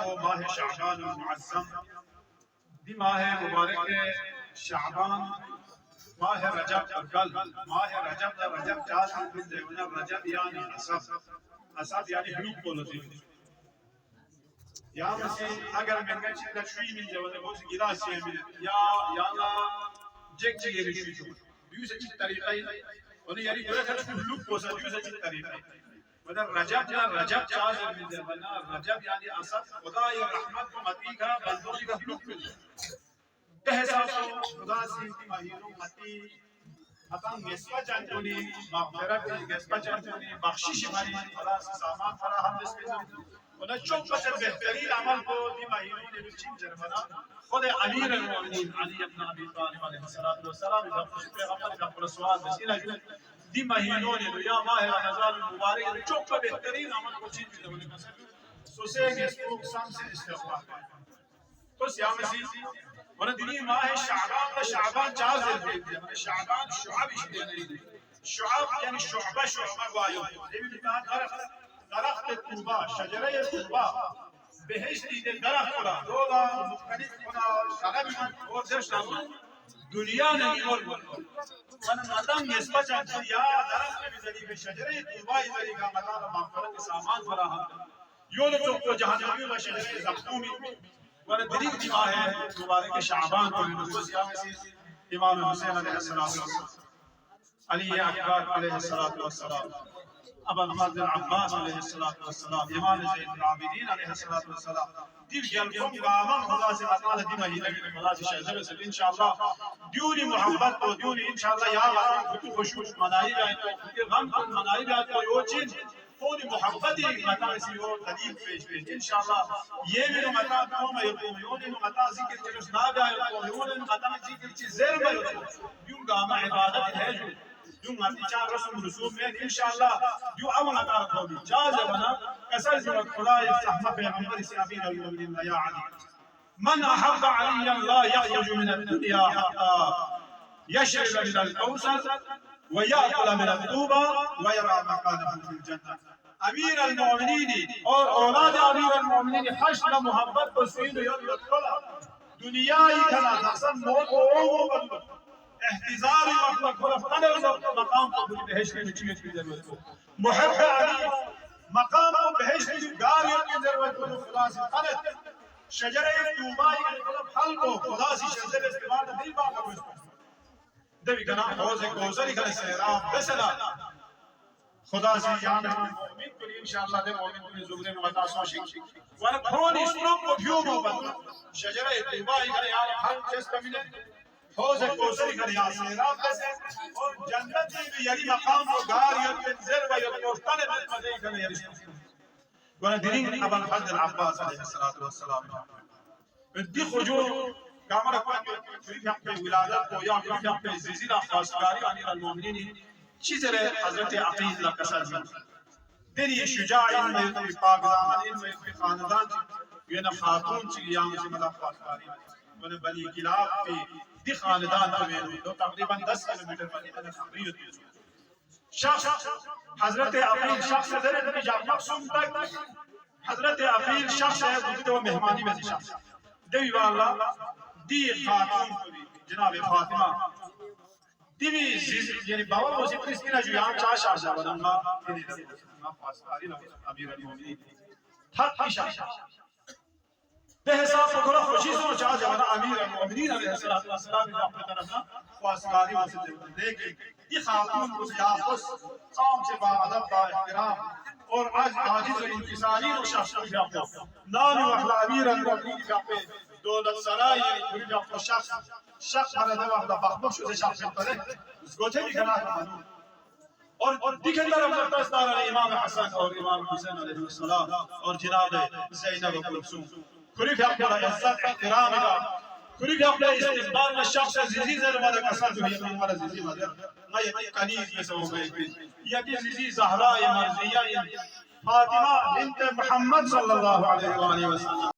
وہ ماہ شعبان المعظم دی ماہ مبارک شعبان ماہ رجب کل ماہ رجب رجب چاس رجب یعنی اسد یعنی حلوق بولو دی یا مثل اگر من گنچ لشوی من جوانا بوز گلاسی من یا لا جگ جگ رشوی جو دیوز اچھی طریقی انہیں یعنی برکت حلوق بوزا دیوز اچھی طریقی ودر رجب یا رجب چاس من جوانا رجب یعنی اسد خدای رحمت کو متی کا بندوری کا حلوق بلو بحساب خدا سیدی مہینوں متی اتن نسبت چانچونی مغفرت نسبت چانچونی بخشش ماری خدا سے سامان فراہم نسبت انہیں چوک بچر بہترین عمل کو دی مہینوں نے بچین جرمنا خود امیر المؤمنین علی ابن ابی طالب علیہ السلام اذا خوش پیغمبر اذا پرسوال بسیلہ جو دی مہینوں نے یا ماہ رمضان المبارک چوک بہترین عمل کو چین جرمنا سوسے کے سوک سام سے استغفار تو سیام مسیح ورنہ دینی ماہ شعبان و شعبان چار ذلفے دیا شعبان شعب اشتے نہیں شعب یعنی شعبہ وایو دیوی کہا درخت توبہ شجرہ توبہ بہشتی دے درخت کھلا دولا مختلف کھلا شرم اور درشت دنیا نہیں اور من مدن نسبت چاہتا یا درخت میں ذریعہ شجرہ توبہ ذریعہ مدار مغفرت سامان فراہم یوں لچوک تو جہنمی و شجرہ زخومی ورہ دلیل دیما ہے مبارک شعبان کو نصوص یا مسیح امام حسین علیہ السلام علی اکبر علیہ السلام ابا الفضل عباس علیہ السلام امام زید العابدین علیہ السلام دیو جلکوں کی آمان خدا سے اطالہ دیما ہی لگے خدا سے شہزر سے انشاءاللہ دیونی محبت کو دیونی انشاءاللہ یا غزان خطو خوشوش منائی جائیں تو غم کو منائی جائیں تو یہ چیز خود محبتی مطا اسی اور قدیم پیش پیش انشاءاللہ یہ میرے مطا قوم یقوم یونی مطا ذکر چلوس نابع یقوم یونی مطا ذکر چیز زیر میں یوں گاما عبادت ہے جو یوں مطی چار رسم رسوم میں انشاءاللہ یوں اول مطا رکھوگی جاز بنا کسر جمعت خدا صحبہ پیغمبر سی امین المؤمنین یا علی من احب علی اللہ یخرج من الدنیا حقا یشرب من القوسر ویأکل من الطوبہ ویرا مکانہ فی الجنہ امیر المؤمنین اور اولاد امیر المؤمنین حشد محبت کو سید یدلت کلا دنیای کلا تحسن موت و اوو بدلت احتضاری مطلق فرفتن مقام کو بلی بہشت میں چیز کی ضرورت کو محب علی مقام کو بہشت کی گاریت کی ضرورت کو خدا سے خلط شجرہ توبائی کے طلب حل کو خدا سے شجرہ استعمال نہیں باقا کو اس کو دوی کنا حوض کوثر کنا سیراب بسلا خدا سے یاد مومن کو انشاءاللہ دے مومن کو زمرے میں متا سوشک ورکھون اسلام کو کیوں محبت شجرہ طیبہ کنا یا ہر چیز کمینے حوض کوثر کنا یا سیراب بسے اور جنت بھی یعنی مقام کو گاریت من زر و یدموشتن مدی کنا یا رشتہ ورہ دینی ابا الفضل عباس علیہ السلام دی خجور کامل اکوان فریق حق پہ ولادت کو یا فریق حق پہ زیزیدہ خواستگاری امیر المومنین چیزر حضرت عقید لکسر میں دینی شجاع علم میں پاک دامن علم میں خاندان یہ نا خاتون چلی یا مجھے مدہ خواستگاری میں بلی کلاب پہ دی خاندان میں دو تقریباً 10 کلومیٹر بلی میں خبریت میں شخص حضرت عقید شخص درد میں جاب مقصوم تک حضرت عقید شخص ہے بلکہ وہ مہمانی میں سے شخص دیوی واللہ دی خاتون کو دی جناب فاطمہ دیوی یعنی بابا موسی پرسکینہ جو یہاں چاہ شاہ شاہ ودنگا دیدی رسول فاسقاری امیر المومنین حق کی شاہ بے حساب کو کھلا خوشی سے چاہ جانا امیر المومنین علیہ السلام اپنے طرفنا فاسقاری موسی لیکن یہ خاتون کو سیاحت قوم سے باعدب با احترام اور آج عاجز و انکساری و شخص کی جاپے نام وحلا امیر المومنین جاپے دولت سرائی پوری جاپے شخص مرد وحلا بخبخش اسے شخص پڑے اس کو تھے بھی کنا کمانون اور دیکھنگر افضل دستار علی امام حسن اور امام حسین علیہ السلام اور جناب زینب و کلثوم کلیف اپنا عزت احترام دا کلیف اپنا استقبال میں شخص عزیزی زرمدہ کسر جو ہے ہمارا عزیزی مدر نہ یہ کنیز میں سے ہو گئی یہ عزیزی زہرہ مرضیہ فاطمہ بنت محمد صلی اللہ علیہ وآلہ وسلم